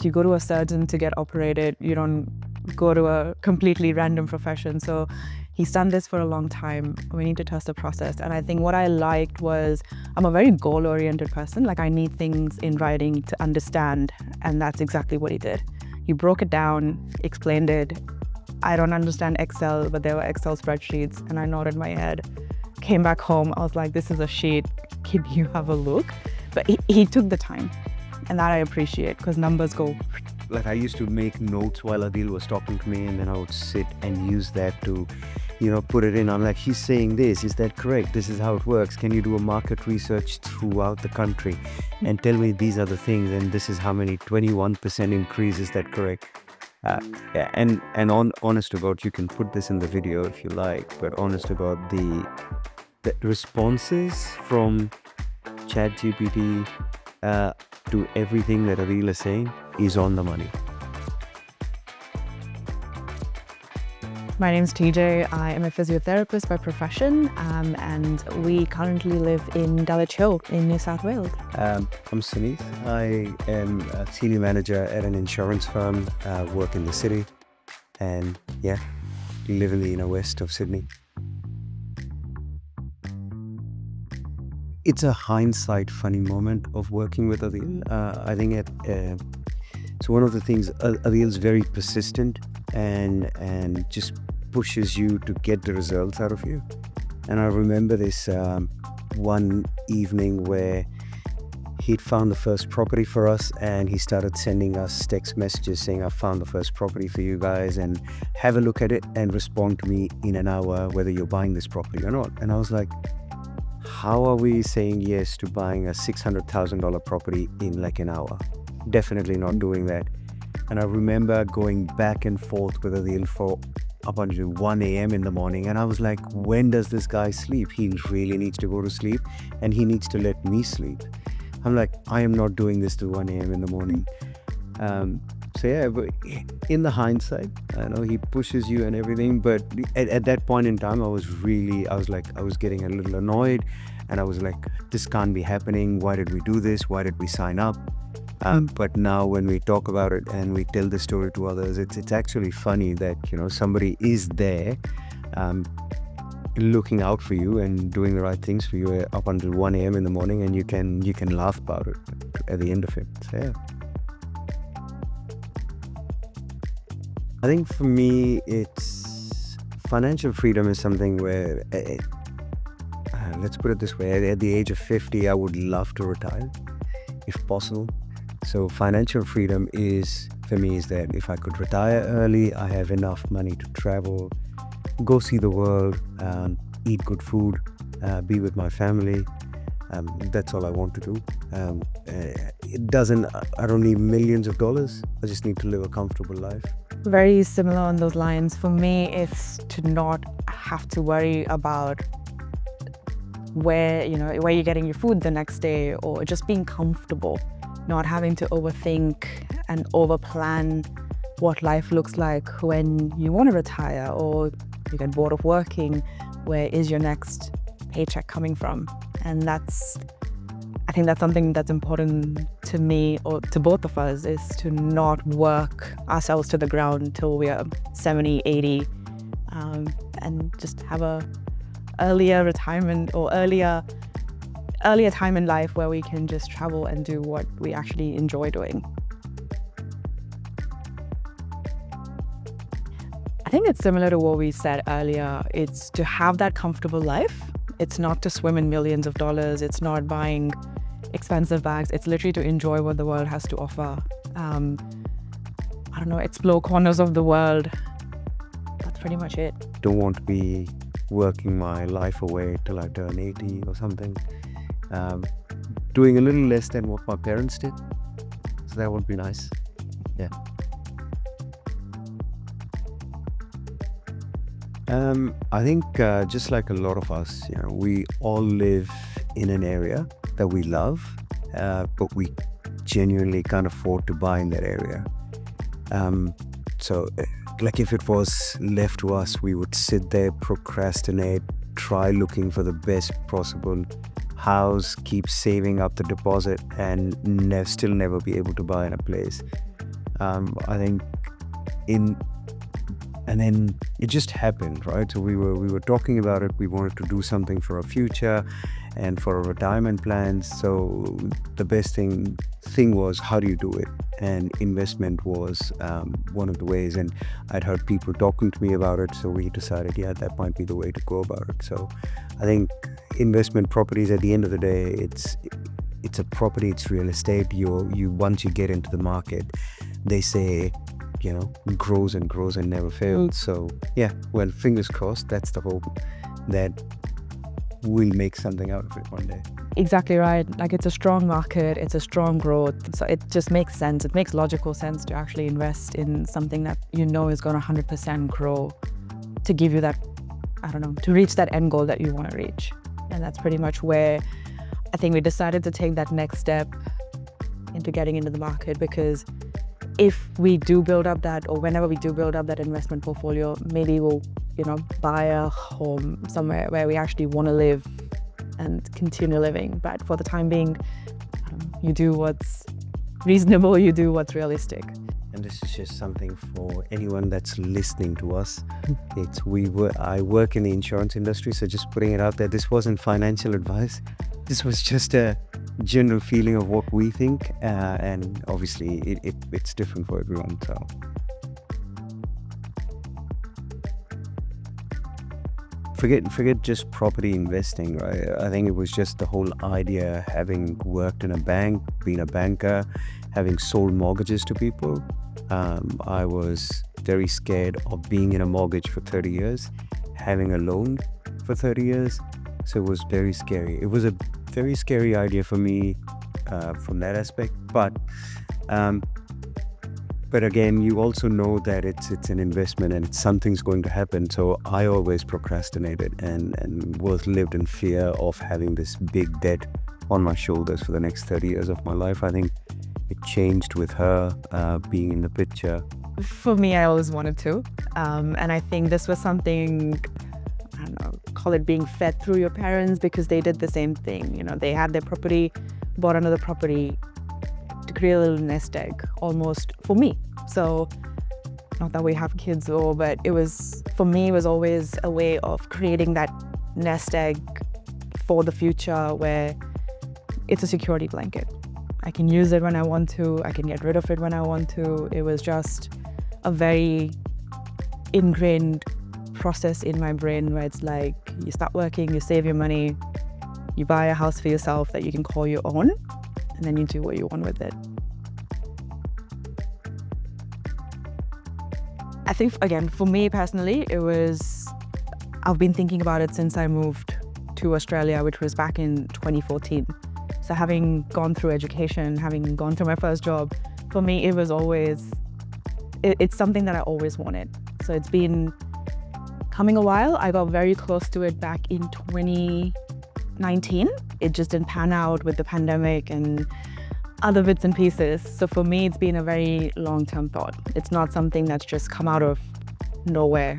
You go to a surgeon to get operated. You don't go to a completely random profession. So he's done this for a long time. We need to trust the process. And I think what I liked was I'm a very goal-oriented person. Like, I need things in writing to understand. And that's exactly what he did. He broke it down, explained it. I don't understand Excel, but there were Excel spreadsheets, and I nodded my head. Came back home, I was like, this is a sheet. Can you have a look? But he took the time, and that I appreciate, because numbers go. Like, I used to make notes while Adeal was talking to me, and then I would sit and use that to, put it in. I'm like, he's saying this, is that correct? This is how it works. Can you do a market research throughout the country and tell me these are the things, and this is how many, 21% increase, is that correct? Yeah, and honest to God, you can put this in the video if you like, but honest to God, the responses from ChatGPT to everything that Adeal is saying is on the money. My name's TJ. I am a physiotherapist by profession, and we currently live in Dulwich Hill in New South Wales. I'm Suneet. I am a senior manager at an insurance firm, work in the city, and live in the inner west of Sydney. It's a hindsight funny moment of working with Adeal. I think so one of the things, Adeal's very persistent and just pushes you to get the results out of you. And I remember this one evening where he'd found the first property for us, and he started sending us text messages saying, I found the first property for you guys, and have a look at it and respond to me in an hour whether you're buying this property or not. And I was like, how are we saying yes to buying a $600,000 property in like an hour? Definitely not doing that. And I remember going back and forth with Adeal for up until 1 a.m. in the morning. And I was like, when does this guy sleep? He really needs to go to sleep, and he needs to let me sleep. I'm like, I am not doing this till 1 a.m. in the morning. But in the hindsight, I know he pushes you and everything, but at that point in time, I was getting a little annoyed, and I was like, this can't be happening. Why did we do this? Why did we sign up? But now when we talk about it and we tell the story to others, it's actually funny that, somebody is there, looking out for you and doing the right things for you up until 1 a.m. in the morning, and you can laugh about it at the end of it. So, yeah. I think for me, it's financial freedom is something where, let's put it this way, at the age of 50, I would love to retire if possible. So financial freedom for me is that if I could retire early, I have enough money to travel, go see the world, eat good food, be with my family. That's all I want to do. I don't need millions of dollars. I just need to live a comfortable life. Very similar on those lines. For me, it's to not have to worry about where you're getting your food the next day, or just being comfortable, not having to overthink and overplan what life looks like when you want to retire, or you get bored of working. Where is your next paycheck coming from? And I think that's something that's important to me, or to both of us, is to not work ourselves to the ground till we are 70, 80, and just have a earlier retirement, or earlier time in life where we can just travel and do what we actually enjoy doing. I think it's similar to what we said earlier. It's to have that comfortable life. It's not to swim in millions of dollars. It's not buying expensive bags. It's literally to enjoy what the world has to offer. Explore corners of the world. That's pretty much it. Don't want to be working my life away till I turn 80 or something. Doing a little less than what my parents did. So that would be nice. Yeah. I think just like a lot of us, we all live in an area that we love, but we genuinely can't afford to buy in that area. So like if it was left to us, we would sit there, procrastinate, try looking for the best possible house, keep saving up the deposit, and still never be able to buy in a place. I think in and then it just happened, right? So we were talking about it. We wanted to do something for our future and for our retirement plans. So the best thing was, how do you do it? And investment was one of the ways. And I'd heard people talking to me about it, so we decided, yeah, that might be the way to go about it. So I think investment properties, at the end of the day, it's a property, it's real estate. You once you get into the market, they say, grows and grows and never fails. So yeah, well, fingers crossed. That's the hope, that we'll make something out of it one day. Exactly right. Like, it's a strong market, it's a strong growth. So it just makes sense. It makes logical sense to actually invest in something that is going to 100% grow, to give you that, to reach that end goal that you want to reach. And that's pretty much where I think we decided to take that next step into getting into the market, because if we do build up that, or whenever we do build up that investment portfolio, maybe we'll, buy a home somewhere where we actually want to live and continue living. But for the time being, you do what's reasonable, you do what's realistic. And this is just something for anyone that's listening to us. I work in the insurance industry, so just putting it out there, this wasn't financial advice. This was just a general feeling of what we think, and obviously it's different for everyone. So forget just property investing, right? I think it was just the whole idea, having worked in a bank, being a banker, having sold mortgages to people. I was very scared of being in a mortgage for 30 years, having a loan for 30 years. So it was very scary. It was a very scary idea for me from that aspect. But again, you also know that it's an investment and something's going to happen. So I always procrastinated and was lived in fear of having this big debt on my shoulders for the next 30 years of my life. I think it changed with her being in the picture. For me, I always wanted to. And I think this was something, I don't know, call it being fed through your parents, because they did the same thing. They had their property, bought another property to create a little nest egg, almost, for me. So not that we have kids, but for me, it was always a way of creating that nest egg for the future, where it's a security blanket. I can use it when I want to, I can get rid of it when I want to. It was just a very ingrained process in my brain, where it's like, you start working, you save your money, you buy a house for yourself that you can call your own, and then you do what you want with it. I think, again, for me personally, I've been thinking about it since I moved to Australia, which was back in 2014. So having gone through education, having gone through my first job, for me, it was always, it's something that I always wanted. So it's been coming a while. I got very close to it back in 2019. It just didn't pan out with the pandemic and other bits and pieces. So for me, it's been a very long-term thought. It's not something that's just come out of nowhere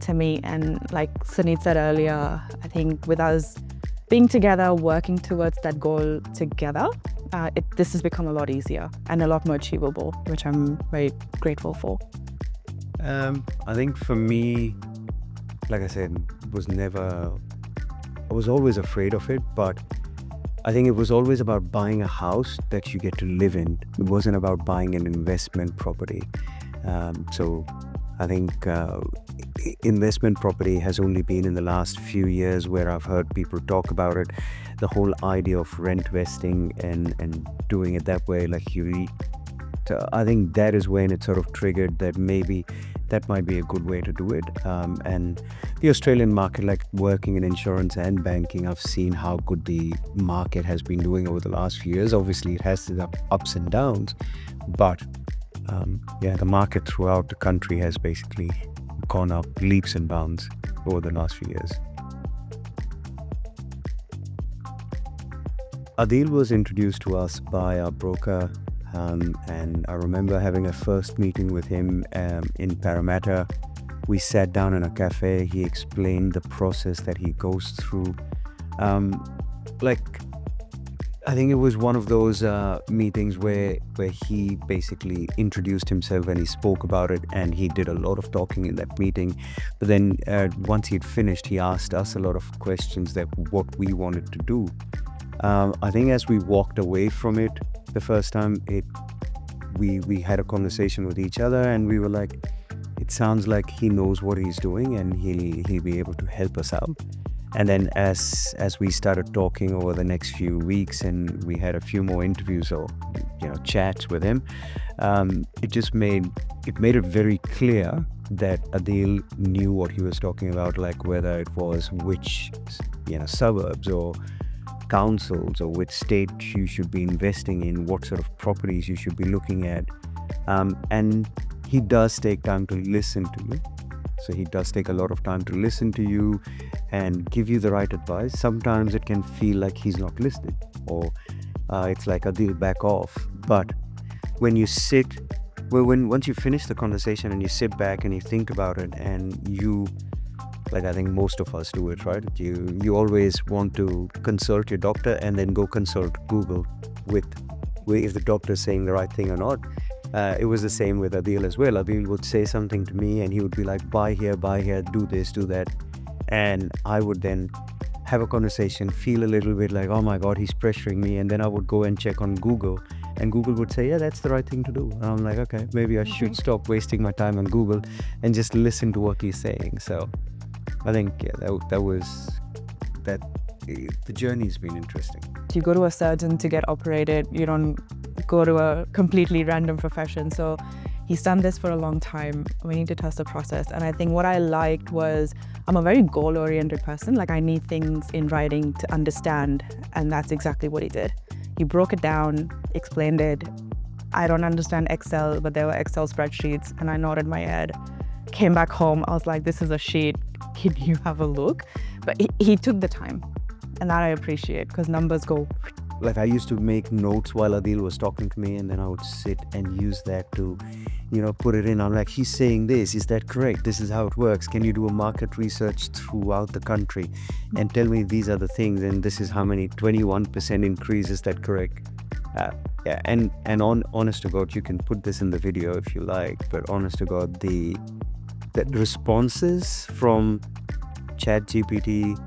to me. And like Suneet said earlier, I think with us being together, working towards that goal together, this has become a lot easier and a lot more achievable, which I'm very grateful for. I think for me, like I said, I was always afraid of it, but I think it was always about buying a house that you get to live in. It wasn't about buying an investment property. So I think investment property has only been in the last few years where I've heard people talk about it. The whole idea of rent vesting and doing it that way, I think that is when it sort of triggered that maybe that might be a good way to do it. And the Australian market, like working in insurance and banking, I've seen how good the market has been doing over the last few years. Obviously, it has its ups and downs, but the market throughout the country has basically gone up leaps and bounds over the last few years. Adeal was introduced to us by our broker, and I remember having a first meeting with him in Parramatta. We sat down in a cafe. He explained the process that he goes through. I think it was one of those meetings where he basically introduced himself and he spoke about it, and he did a lot of talking in that meeting. But then once he'd finished, he asked us a lot of questions that what we wanted to do. I think as we walked away from it the first time, we had a conversation with each other, and we were like, it sounds like he knows what he's doing and he'll be able to help us out. And then as we started talking over the next few weeks, and we had a few more interviews or chats with him, it made it very clear that Adeal knew what he was talking about, like whether it was which suburbs or councils or which state you should be investing in, what sort of properties you should be looking at. And he does take time to listen to you. So he does take a lot of time to listen to you and give you the right advice. Sometimes it can feel like he's not listening, or it's like Adeal, back off. But when you once you finish the conversation and you sit back and you think about it, and you, like I think most of us do it, right? You always want to consult your doctor and then go consult Google with if the doctor is saying the right thing or not. It was the same with Adeal as well. Adeal would say something to me and he would be like, buy here, do this, do that. And I would then have a conversation, feel a little bit like, oh my God, he's pressuring me. And then I would go and check on Google, and Google would say, yeah, that's the right thing to do. And I'm like, okay, maybe I should stop wasting my time on Google and just listen to what he's saying. So I think, the journey's been interesting. You go to a surgeon to get operated, you don't go to a completely random profession. So he's done this for a long time. We need to trust the process. And I think what I liked was, I'm a very goal-oriented person. Like, I need things in writing to understand. And that's exactly what he did. He broke it down, explained it. I don't understand Excel, but there were Excel spreadsheets, and I nodded my head. Came back home, I was like, this is a sheet. Can you have a look? But he took the time. And that I appreciate, because numbers go. Like, I used to make notes while Adeal was talking to me, and then I would sit and use that to, put it in. I'm like, he's saying this, is that correct? This is how it works. Can you do a market research throughout the country and tell me these are the things, and this is how many, 21% increase, is that correct? Yeah, and honest to God, you can put this in the video if you like, but honest to God, the responses from ChatGPT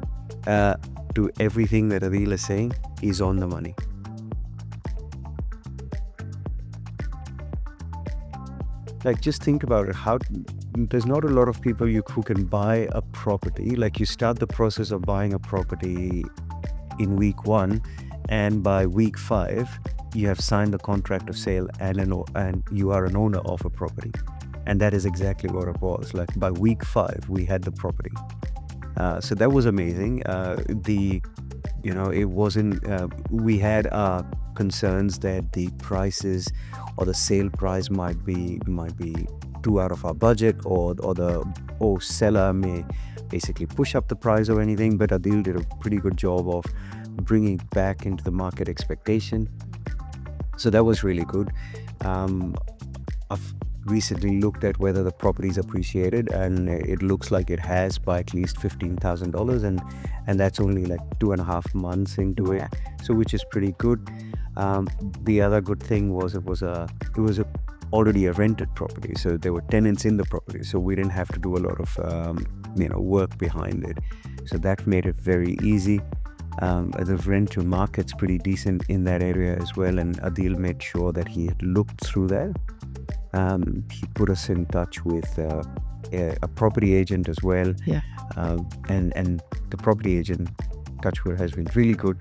to everything that Adeal is saying is on the money. Like, just think about it. There's not a lot of people who can buy a property. Like, you start the process of buying a property in week 1, and by week 5, you have signed the contract of sale and you are an owner of a property. And that is exactly what it was. Like, by week 5, we had the property. So that was amazing. It wasn't, we had concerns that the prices or the sale price might be too out of our budget, or seller may basically push up the price or anything, but Adeal did a pretty good job of bringing it back into the market expectation. So that was really good. I've recently looked at whether the property is appreciated, and it looks like it has by at least $15,000, and that's only like 2.5 months into it, so which is pretty good. The other good thing was it was already a rented property, so there were tenants in the property, so we didn't have to do a lot of work behind it, so that made it very easy. The rental market's pretty decent in that area as well, and Adeal made sure that he had looked through that. He put us in touch with a property agent as well. Yeah. And the property agent, touchwood, has been really good.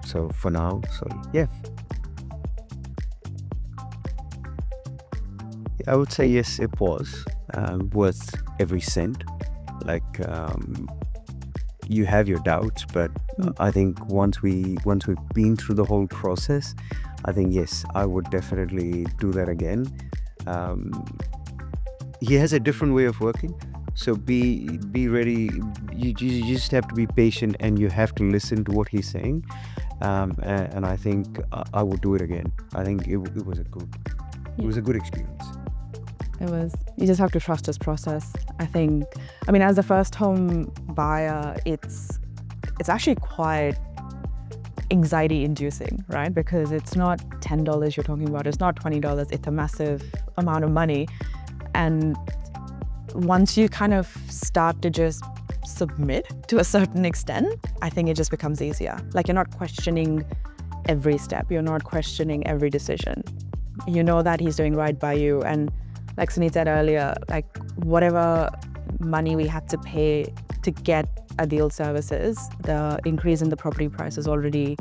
So for now, yeah. I would say yes, it was worth every cent. Like, you have your doubts, but I think once we've been through the whole process, I think yes, I would definitely do that again. He has a different way of working, so be ready. You just have to be patient, and you have to listen to what he's saying. And I think I would do it again. I think it was a good experience. It was. You just have to trust his process. I mean, as a first home buyer, it's actually quite anxiety inducing, right? Because it's not $10 you're talking about, it's not $20, it's a massive amount of money. And once you kind of start to just submit to a certain extent, I think it just becomes easier. Like, you're not questioning every step, you're not questioning every decision. You know that he's doing right by you. And like Suneet said earlier, like, whatever money we had to pay to get Adeal services, the increase in the property price has already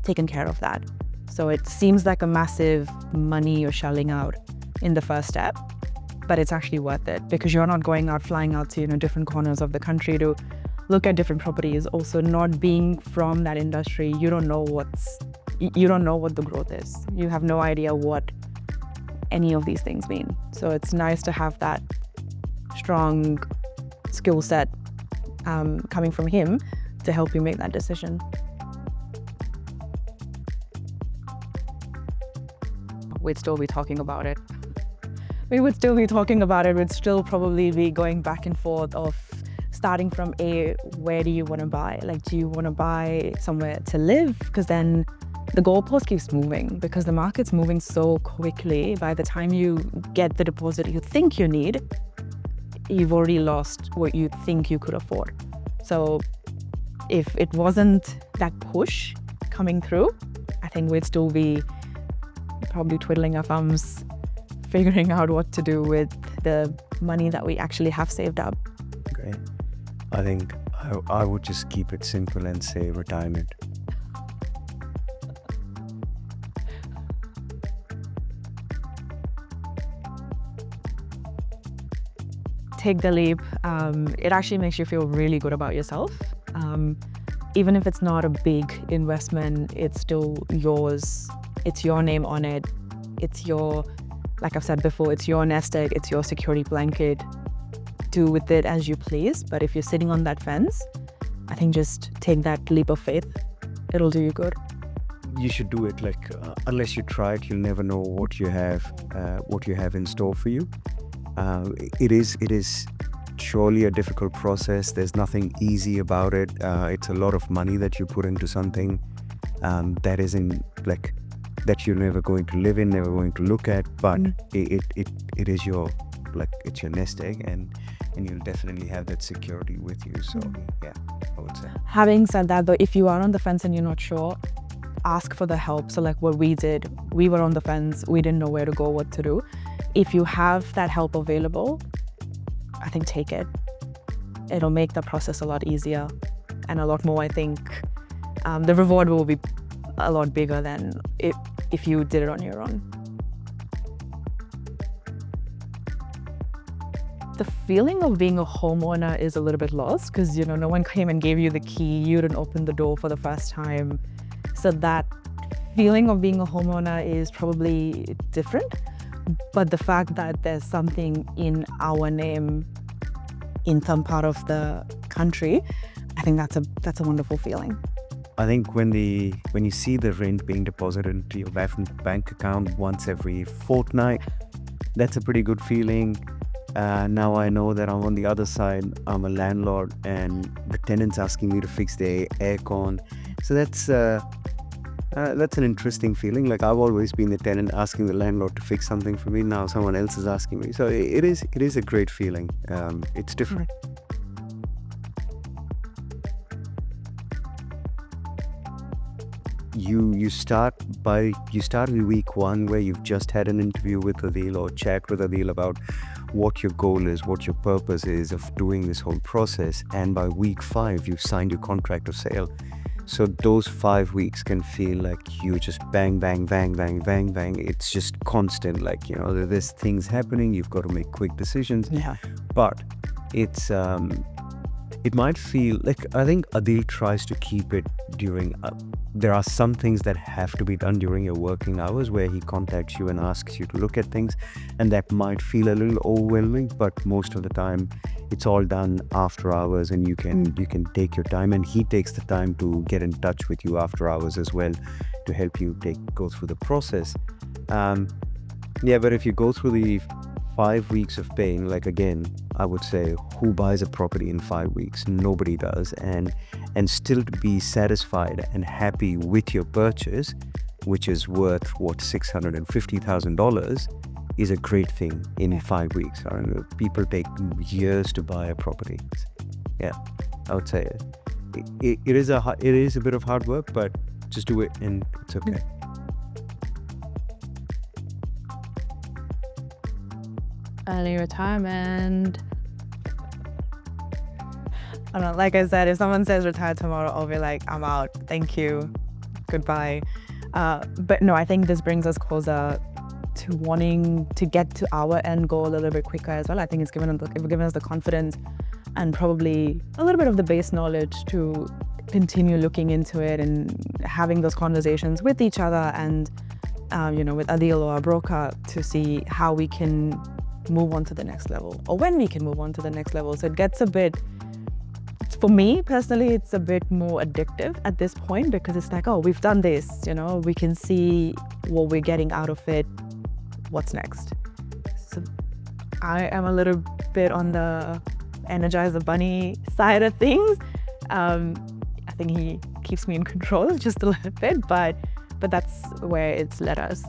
taken care of that. So it seems like a massive money you're shelling out in the first step, but it's actually worth it because you're not going out, flying out to, you know, different corners of the country to look at different properties. Also, not being from that industry, you don't know what the growth is. You have no idea what any of these things mean. So it's nice to have that strong skill set coming from him to help you make that decision. We'd still be talking about it. We would still be talking about it. We'd still probably be going back and forth of starting from where do you want to buy? Like, do you want to buy somewhere to live? Because then the goalpost keeps moving because the market's moving so quickly. By the time you get the deposit you think you need, you've already lost what you think you could afford. So if it wasn't that push coming through, I think we'd still be probably twiddling our thumbs, figuring out what to do with the money that we actually have saved up. Great. I think I would just keep it simple and say retirement. Take the leap. It actually makes you feel really good about yourself. Even if it's not a big investment, it's still yours. It's your name on it. It's your, like I've said before, it's your nest egg, it's your security blanket. Do with it as you please. But if you're sitting on that fence, I think just take that leap of faith. It'll do you good. You should do it. Like, unless you try it, you'll never know what you have in store for you. It is surely a difficult process. There's nothing easy about it. It's a lot of money that you put into something that isn't like that you're never going to live in, never going to look at. But it is your, like, it's your nest egg, and you'll definitely have that security with you. So yeah, I would say. Having said that, though, if you are on the fence and you're not sure, ask for the help. So like what we did, we were on the fence, we didn't know where to go, what to do. If you have that help available, I think take it. It'll make the process a lot easier and a lot more, I think. The reward will be a lot bigger than if you did it on your own. The feeling of being a homeowner is a little bit lost because, you know, no one came and gave you the key, you didn't open the door for the first time. So that feeling of being a homeowner is probably different. But the fact that there's something in our name in some part of the country, I think that's a wonderful feeling. I think when you see the rent being deposited into your bank account once every fortnight, that's a pretty good feeling. Now I know that I'm on the other side. I'm a landlord, and the tenant's asking me to fix their aircon. So that's an interesting feeling. Like, I've always been the tenant asking the landlord to fix something for me. Now someone else is asking me. So it is a great feeling. It's different. You start in week one where you've just had an interview with Adeal or chat with Adeal about what your goal is, what your purpose is of doing this whole process. And by week 5, you've signed your contract of sale. So those 5 weeks can feel like you just bang, bang, bang, bang, bang, bang. It's just constant. Like, you know, there's things happening. You've got to make quick decisions. Yeah. But it's it might feel like, I think Adeal tries to keep it during. There are some things that have to be done during your working hours where he contacts you and asks you to look at things, and that might feel a little overwhelming. But most of the time, it's all done after hours, and you can take your time, and he takes the time to get in touch with you after hours as well to help you go through the process. But if you go through the 5 weeks of paying, like again, I would say, who buys a property in 5 weeks? Nobody does. And still to be satisfied and happy with your purchase, which is worth what, $650,000, is a great thing in 5 weeks. I mean, people take years to buy a property. Yeah, I would say it is a bit of hard work, but just do it and it's okay. Early retirement. I don't know, like I said, if someone says retire tomorrow, I'll be like, I'm out. Thank you. Goodbye. But no, I think this brings us closer to wanting to get to our end goal a little bit quicker as well. I think it's given us the confidence and probably a little bit of the base knowledge to continue looking into it and having those conversations with each other and, with Adeal or our broker to see how we can move on to the next level or when we can move on to the next level. So it gets a bit, for me personally, it's a bit more addictive at this point because it's like, oh, we've done this, we can see what we're getting out of it. What's next? So I am a little bit on the Energizer Bunny side of things. I think he keeps me in control just a little bit, but that's where it's led us.